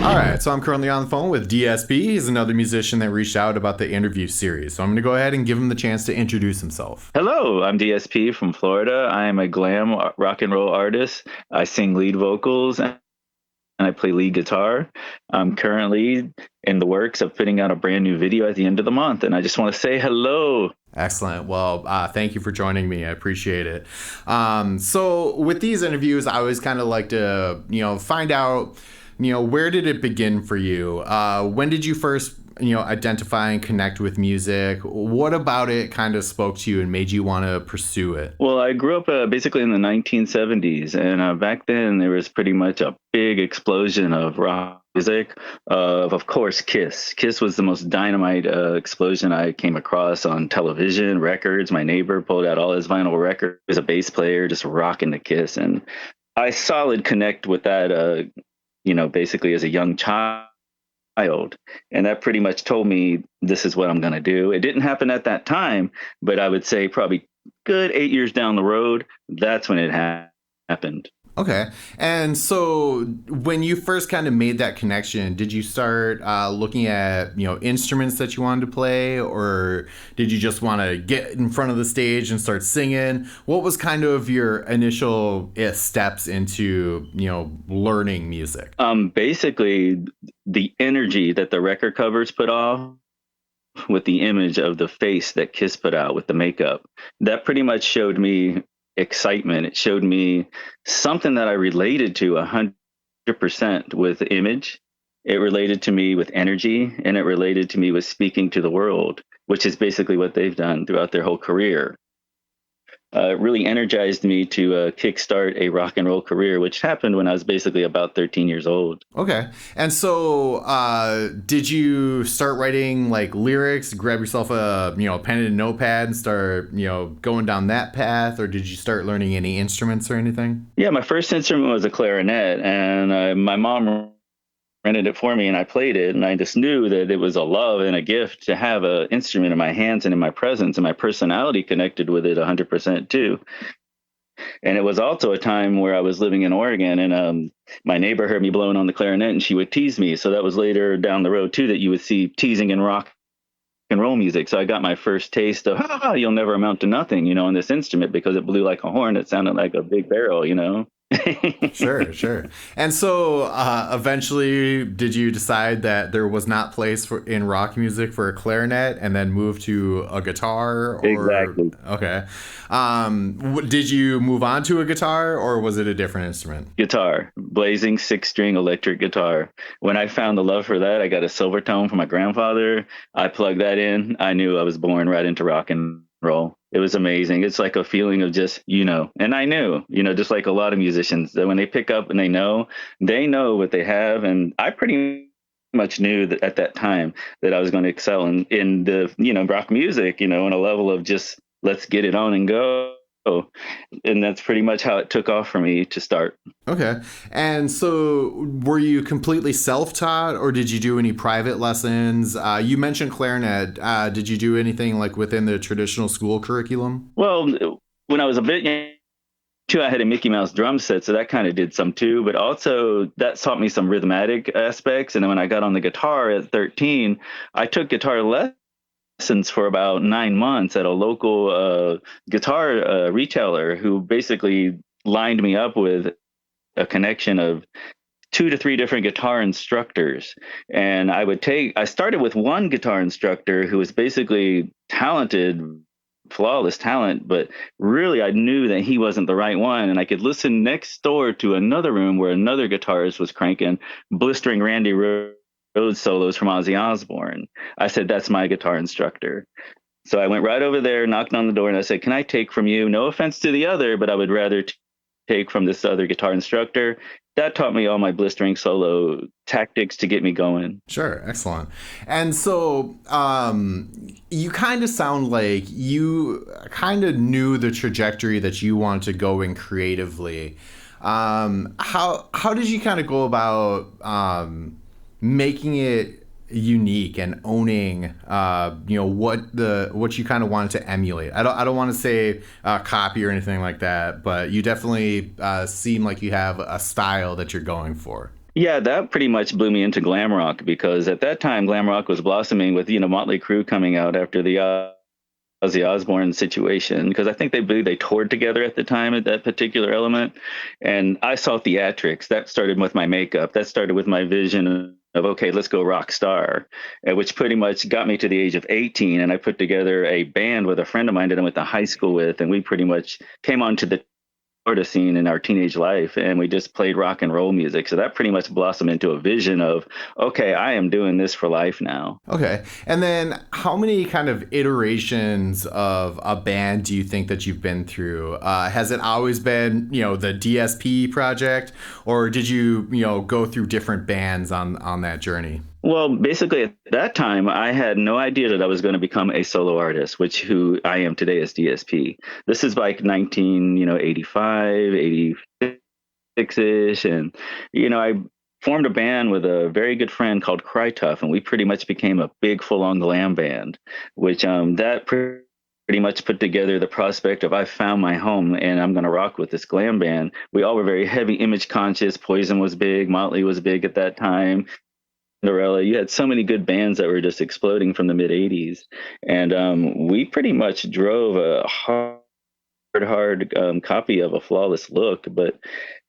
All right, so I'm currently on the phone with DSP. He's another musician that reached out about the interview series. So I'm going to go ahead and give him the chance to introduce himself. Hello, I'm DSP from Florida. I am a glam rock and roll artist. I sing lead vocals and I play lead guitar. I'm currently in the works of putting out a brand new video at the end of the month, and I just want to say hello. Excellent. Well, thank you for joining me. I appreciate it. So with these interviews, I always kind of like to, find out, where did it begin for you? When did you first, identify and connect with music? What about it kind of spoke to you and made you want to pursue it? Well, I grew up basically in the 1970s, and back then there was pretty much a big explosion of rock music. Of course, Kiss. Kiss was the most dynamite explosion I came across on television, records. My neighbor pulled out all his vinyl records. He was a bass player, just rocking the Kiss, and I solid connect with that. Basically as a young child. And that pretty much told me this is what I'm going to do. It didn't happen at that time, but I would say probably good 8 years down the road, that's when it happened. Okay. And so when you first kind of made that connection, did you start looking at, instruments that you wanted to play, or did you just want to get in front of the stage and start singing? What was kind of your initial steps into, learning music? Basically, the energy that the record covers put off with the image of the face that Kiss put out with the makeup, that pretty much showed me excitement. It showed me something that I related to 100% with image. It related to me with energy, and it related to me with speaking to the world, which is basically what they've done throughout their whole career. It really energized me to kickstart a rock and roll career, which happened when I was basically about 13 years old. Okay. And so did you start writing like lyrics, grab yourself a, pen and a notepad and start, going down that path? Or did you start learning any instruments or anything? Yeah, my first instrument was a clarinet, and my mom rented it for me and I played it, and I just knew that it was a love and a gift to have an instrument in my hands and in my presence, and my personality connected with it 100% too. And it was also a time where I was living in Oregon, and my neighbor heard me blowing on the clarinet and she would tease me. So that was later down the road too that you would see teasing in rock and roll music. So I got my first taste of you'll never amount to nothing, on this instrument, because it blew like a horn. It sounded like a big barrel. Sure. And so eventually, did you decide that there was not place in rock music for a clarinet and then move to a guitar? Exactly. Okay. Did you move on to a guitar, or was it a different instrument? Guitar, blazing 6-string electric guitar. When I found the love for that, I got a Silvertone from my grandfather. I plugged that in. I knew I was born right into rock and roll. It was amazing. It's like a feeling of just, and I knew, just like a lot of musicians, that when they pick up and they know what they have. And I pretty much knew that at that time that I was going to excel in the, rock music, on a level of just, let's get it on and go. And that's pretty much how it took off for me to start. Okay. And so were you completely self-taught, or did you do any private lessons? You mentioned clarinet. Did you do anything like within the traditional school curriculum? Well, when I was a bit young, too, I had a Mickey Mouse drum set, so that kind of did some too. But also that taught me some rhythmatic aspects. And then when I got on the guitar at 13, I took guitar lessons for about 9 months at a local guitar retailer, who basically lined me up with a connection of 2 to 3 different guitar instructors. And I started with one guitar instructor who was basically talented, flawless talent, but really I knew that he wasn't the right one. And I could listen next door to another room where another guitarist was cranking blistering Randy Rhoads solos from Ozzy Osbourne. I said, that's my guitar instructor. So I went right over there, knocked on the door, and I said, can I take from you? No offense to the other, but I would rather take from this other guitar instructor. That taught me all my blistering solo tactics to get me going. Sure. Excellent. And so you kind of sound like you kind of knew the trajectory that you wanted to go in creatively. How did you kind of go about making it unique and owning what you kind of wanted to emulate? I don't want to say copy or anything like that, but you definitely seem like you have a style that you're going for. Yeah, that pretty much blew me into glam rock because at that time glam rock was blossoming with, Motley Crue coming out after the Ozzy Osbourne situation, because I think they believe they toured together at the time at that particular element. And I saw theatrics. That started with my makeup. That started with my vision of, okay, let's go rock star, which pretty much got me to the age of 18. And I put together a band with a friend of mine that I went to high school with. And we pretty much came onto the Florida scene in our teenage life, and we just played rock and roll music. So that pretty much blossomed into a vision of, okay, I am doing this for life now. Okay. And then how many kind of iterations of a band do you think that you've been through? Has it always been, the DSP project, or did you, go through different bands on that journey? Well, basically at that time, I had no idea that I was going to become a solo artist, which who I am today as DSP. This is like 1985, 86-ish. And, I formed a band with a very good friend called Cry Tough, and we pretty much became a big full-on glam band, which that pretty much put together the prospect of I found my home and I'm going to rock with this glam band. We all were very heavy image conscious. Poison was big. Motley was big at that time. Cinderella. You had so many good bands that were just exploding from the mid 80s. And we pretty much drove a hard copy of A Flawless Look, but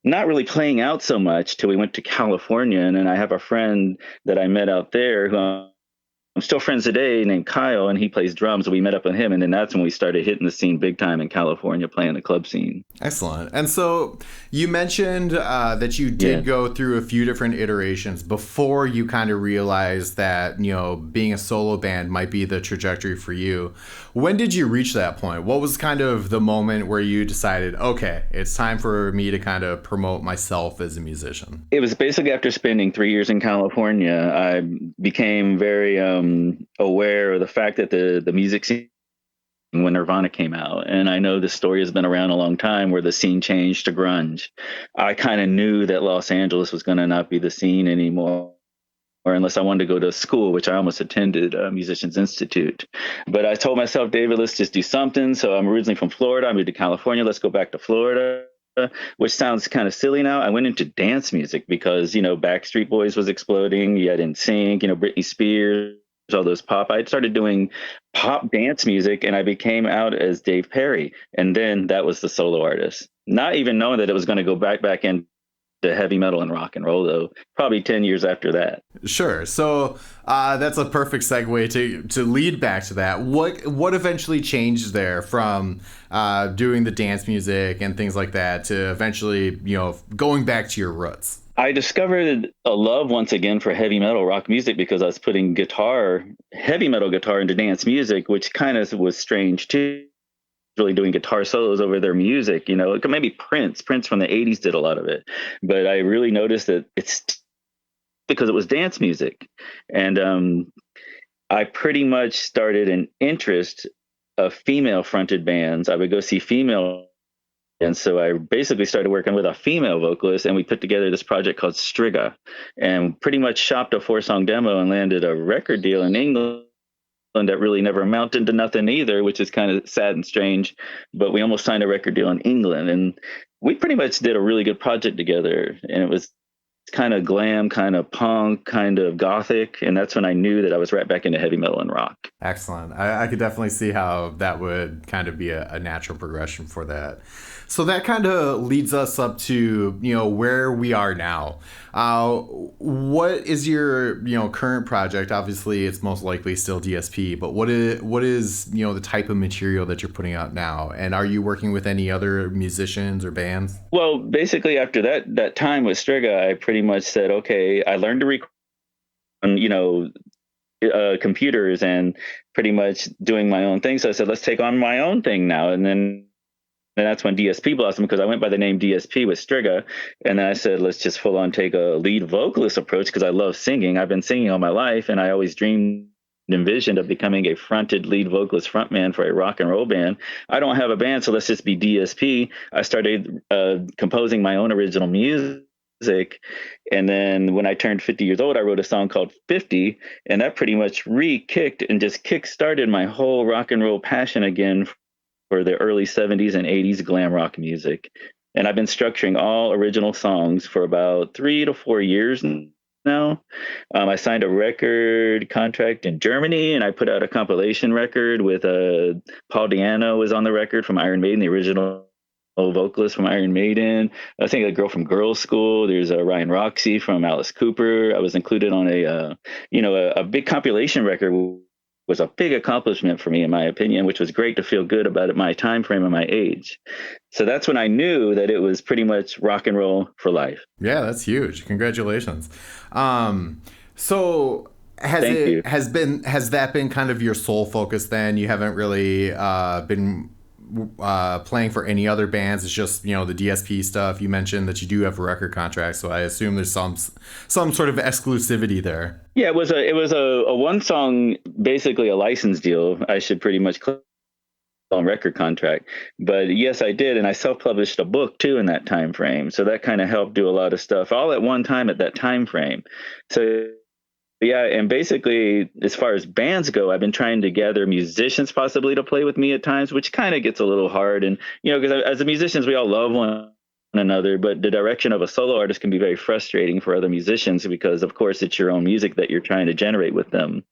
not really playing out so much till we went to California. And then I have a friend that I met out there who I'm still friends today named Kyle, and he plays drums. We met up with him, and then that's when we started hitting the scene big time in California, playing the club scene. Excellent. And so you mentioned that you Yeah. did go through a few different iterations before you kind of realized that, being a solo band might be the trajectory for you. When did you reach that point? What was kind of the moment where you decided, okay, it's time for me to kind of promote myself as a musician? It was basically after spending 3 years in California, I became very aware of the fact that the music scene when Nirvana came out, and I know the story has been around a long time where the scene changed to grunge. I kind of knew that Los Angeles was going to not be the scene anymore. Or unless I wanted to go to school, which I almost attended, Musicians Institute. But I told myself, David, let's just do something. So I'm originally from Florida. I moved to California. Let's go back to Florida, which sounds kind of silly now. I went into dance music because, Backstreet Boys was exploding. You had NSYNC, Britney Spears, all those pop. I started doing pop dance music, and I became out as Dave Perry. And then that was the solo artist. Not even knowing that it was going to go back into heavy metal and rock and roll, though, probably 10 years after that. Sure. So that's a perfect segue to lead back to that. What eventually changed there from doing the dance music and things like that to eventually, going back to your roots? I discovered a love once again for heavy metal rock music because I was putting heavy metal guitar into dance music, which kind of was strange too. Really doing guitar solos over their music, maybe Prince from the 80s did a lot of it, but I really noticed that it's because it was dance music. And I pretty much started an interest of female fronted bands. I would go see female. And so I basically started working with a female vocalist, and we put together this project called Striga, and pretty much shopped a 4-song demo and landed a record deal in England that really never amounted to nothing either, which is kind of sad and strange. But we almost signed a record deal in England, and we pretty much did a really good project together. And it was kind of glam, kind of punk, kind of gothic. And that's when I knew that I was right back into heavy metal and rock. Excellent. I could definitely see how that would kind of be a natural progression for that. So that kind of leads us up to, where we are now. What is your, current project? Obviously, it's most likely still DSP, but what is, the type of material that you're putting out now? And are you working with any other musicians or bands? Well, basically after that time with Striga, I pretty much said, okay, I learned to record on, computers and pretty much doing my own thing. So I said, let's take on my own thing now. And then that's when DSP blossomed, because I went by the name DSP with Striga. And then I said, let's just full on take a lead vocalist approach, because I love singing. I've been singing all my life, and I always dreamed and envisioned of becoming a fronted lead vocalist frontman for a rock and roll band. I don't have a band, so let's just be DSP. I started composing my own original music. And then when I turned 50 years old, I wrote a song called 50, and that pretty much re-kicked and just kick-started my whole rock and roll passion again for the early 70s and 80s glam rock music. and I've been structuring all original songs for about 3 to 4 years now. I signed a record contract in Germany, and I put out a compilation record with Paul Diano was on the record from Iron Maiden, the original vocalist from Iron Maiden. I think a girl from Girls School. There's a Ryan Roxy from Alice Cooper. I was included on a big compilation record. Was a big accomplishment for me, in my opinion, which was great to feel good about at my time frame and my age. So that's when I knew that it was pretty much rock and roll for life. Yeah, that's huge. Congratulations. So Thank you. has that been kind of your sole focus then? You haven't really been playing for any other bands. It's just, the DSP stuff. You mentioned that you do have a record contract, so I assume there's some sort of exclusivity there. Yeah, it was a one song, basically a license deal. I should pretty much call on record contract. But yes, I did, and I self-published a book too in that time frame. So that kind of helped do a lot of stuff all at one time at that time frame. So yeah, and basically, as far as bands go, I've been trying to gather musicians possibly to play with me at times, which kind of gets a little hard. And, because as musicians, we all love one another, but the direction of a solo artist can be very frustrating for other musicians because, of course, it's your own music that you're trying to generate with them.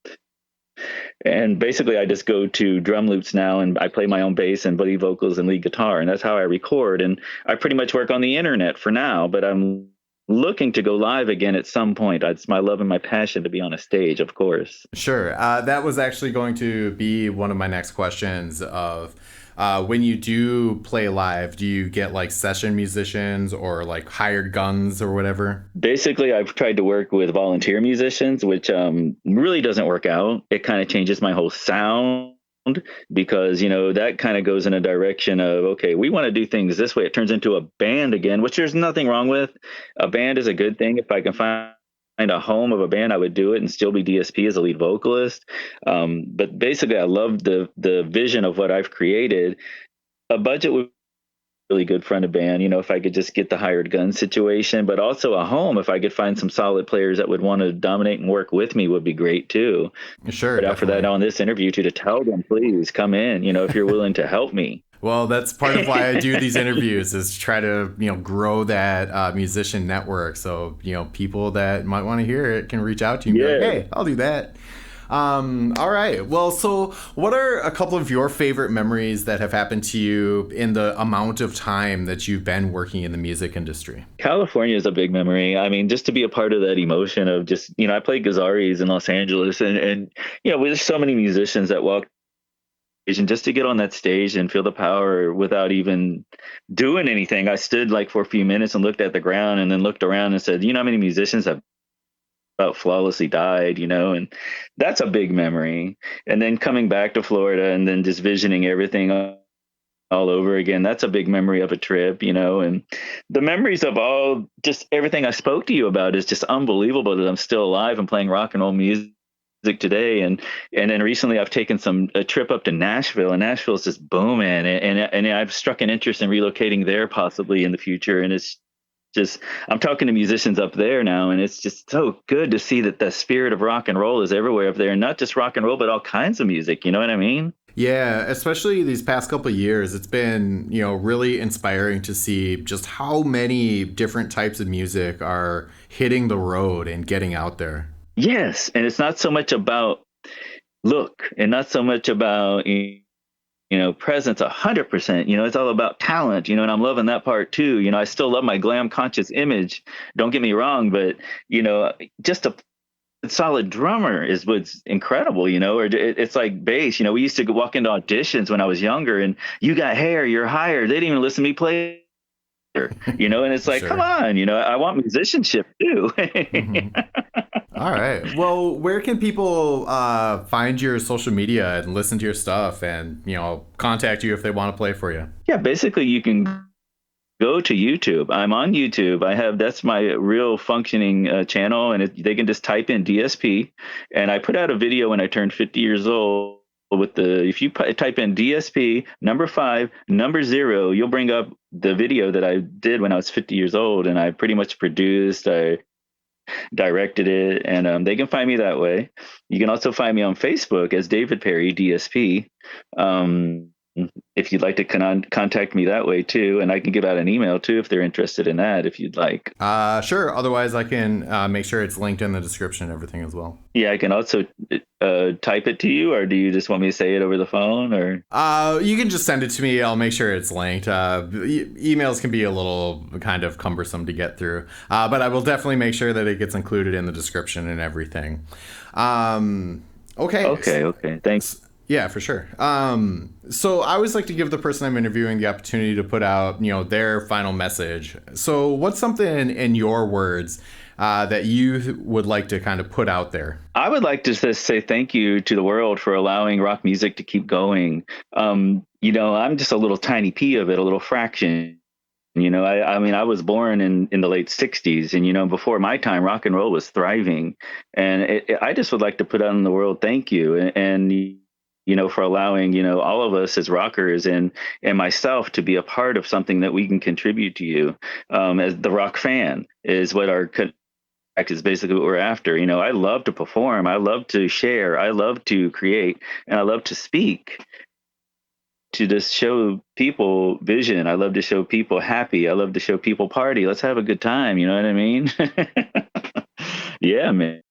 And basically, I just go to drum loops now, and I play my own bass and lead vocals and lead guitar, and that's how I record. And I pretty much work on the internet for now, but I'm looking to go live again at some point. It's my love and my passion to be on a stage, of course. Sure. That was actually going to be one of my next questions of when you do play live, do you get like session musicians or like hired guns or whatever? Basically, I've tried to work with volunteer musicians, which really doesn't work out. It kind of changes my whole sound because that kind of goes in a direction of, okay, we want to do things this way. It turns into a band again, which there's nothing wrong with. A band is a good thing. If I can find a home of a band, I would do it and still be DSP as a lead vocalist. But basically, I love the vision of what I've created. A budget would really good front of band, if I could just get the hired gun situation, but also a home, if I could find some solid players that would want to dominate and work with me would be great too. Sure. But after that, on this interview, to tell them, please come in, if you're willing to help me. Well, that's part of why I do these interviews is try to, grow that musician network. So, people that might want to hear it can reach out to you and be like, hey, I'll do that. All right. Well, so what are a couple of your favorite memories that have happened to you in the amount of time that you've been working in the music industry? California is a big memory. I mean, just to be a part of that emotion of just, I played Gazzarri's in Los Angeles and there's so many musicians that walk and just to get on that stage and feel the power without even doing anything. I stood like for a few minutes and looked at the ground and then looked around and said, how many musicians have about flawlessly died, and that's a big memory. And then coming back to Florida and then just visioning everything all over again, that's a big memory of a trip, and the memories of just everything I spoke to you about is just unbelievable that I'm still alive and playing rock and roll music today. And then recently I've taken a trip up to Nashville, and Nashville's just booming, and I've struck an interest in relocating there possibly in the future. And it's just, I'm talking to musicians up there now, and it's just so good to see that the spirit of rock and roll is everywhere up there, and not just rock and roll, but all kinds of music. You know what I mean? Yeah, especially these past couple of years, it's been, really inspiring to see just how many different types of music are hitting the road and getting out there. Yes, and it's not so much about look, and not so much about presence 100%, it's all about talent, and I'm loving that part too. I still love my glam conscious image. Don't get me wrong, but, just a solid drummer is what's incredible, or it's like bass. We used to walk into auditions when I was younger and you got hair, you're hired. They didn't even listen to me play, and it's like, sure. Come on, I want musicianship too. Mm-hmm. All right. Well, where can people find your social media and listen to your stuff and, contact you if they want to play for you? Yeah, basically you can go to YouTube. I'm on YouTube. That's my real functioning channel, and they can just type in DSP. And I put out a video when I turned 50 years old if you type in DSP number 5 number 0, you'll bring up the video that I did when I was 50 years old, and I pretty much produced, I directed it, and they can find me that way. You can also find me on Facebook as David Perry DSP. If you'd like to contact me that way too, and I can give out an email too if they're interested in that, if you'd like. Sure. Otherwise, I can make sure it's linked in the description and everything as well. Yeah, I can also type it to you, or do you just want me to say it over the phone? Or You can just send it to me. I'll make sure it's linked. Emails can be a little kind of cumbersome to get through, but I will definitely make sure that it gets included in the description and everything. Okay. Okay, thanks. Yeah, for sure. So I always like to give the person I'm interviewing the opportunity to put out, their final message. So what's something in your words that you would like to kind of put out there? I would like to just say thank you to the world for allowing rock music to keep going. I'm just a little tiny p of it, a little fraction. I mean, I was born in the late 60s, and, before my time, rock and roll was thriving. And I just would like to put out in the world, thank you. For allowing, all of us as rockers and myself to be a part of something that we can contribute to you as the rock fan is what our is basically what we're after. I love to perform. I love to share. I love to create, and I love to speak, to just show people vision. I love to show people happy. I love to show people party. Let's have a good time. You know what I mean? Yeah, man.